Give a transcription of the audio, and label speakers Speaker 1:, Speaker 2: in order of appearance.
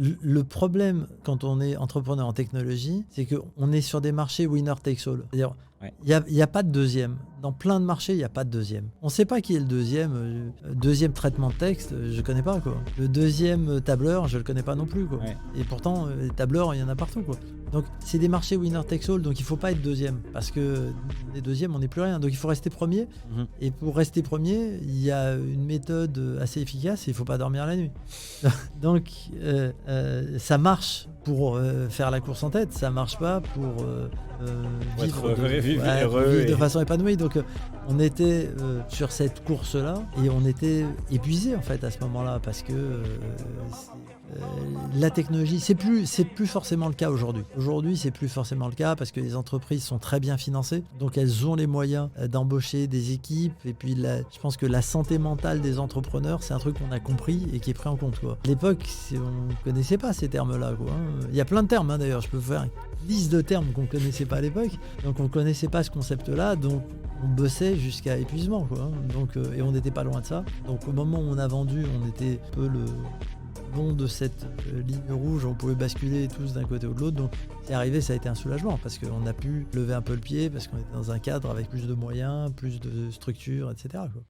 Speaker 1: Le problème quand on est entrepreneur en technologie, c'est qu'on est sur des marchés winner takes all. C'est-à-dire,
Speaker 2: Ouais.
Speaker 1: il y a pas de deuxième. Dans plein de marchés, il n'y a pas de deuxième. On ne sait pas qui est le deuxième. Deuxième traitement de texte, je ne connais pas, quoi. Le deuxième tableur, je ne le connais pas non plus, quoi.
Speaker 2: Ouais.
Speaker 1: Et pourtant, les tableurs, il y en a partout, quoi. Donc, c'est des marchés winner takes all, donc il ne faut pas être deuxième. Parce que les deuxièmes, on n'est plus rien. Donc, il faut rester premier.
Speaker 2: Mhm.
Speaker 1: Et pour rester premier, il y a une méthode assez efficace, il ne faut pas dormir la nuit. Donc, ça marche pour faire la course en tête, ça ne marche pas pour
Speaker 2: être
Speaker 1: vivre,
Speaker 2: vivre heureux
Speaker 1: vivre de
Speaker 2: et-
Speaker 1: façon épanouie. Donc, on était sur cette course-là et on était épuisé en fait à ce moment-là parce que la technologie, c'est plus forcément le cas aujourd'hui. Aujourd'hui, c'est plus forcément le cas parce que les entreprises sont très bien financées, donc elles ont les moyens d'embaucher des équipes. Et puis, je pense que la santé mentale des entrepreneurs, c'est un truc qu'on a compris et qui est pris en compte, quoi. À l'époque, on ne connaissait pas ces termes-là, quoi, hein. Il y a plein de termes, hein, d'ailleurs. Je peux faire une liste de termes qu'on ne connaissait pas à l'époque. Donc, on ne connaissait pas ce concept-là. Donc, on bossait jusqu'à épuisement, quoi, hein. Donc, et on n'était pas loin de ça. Donc, au moment où on a vendu, on était un peu le long de cette ligne rouge, on pouvait basculer tous d'un côté ou de l'autre. Donc, c'est arrivé, ça a été un soulagement parce qu'on a pu lever un peu le pied, parce qu'on était dans un cadre avec plus de moyens, plus de structure, etc., quoi.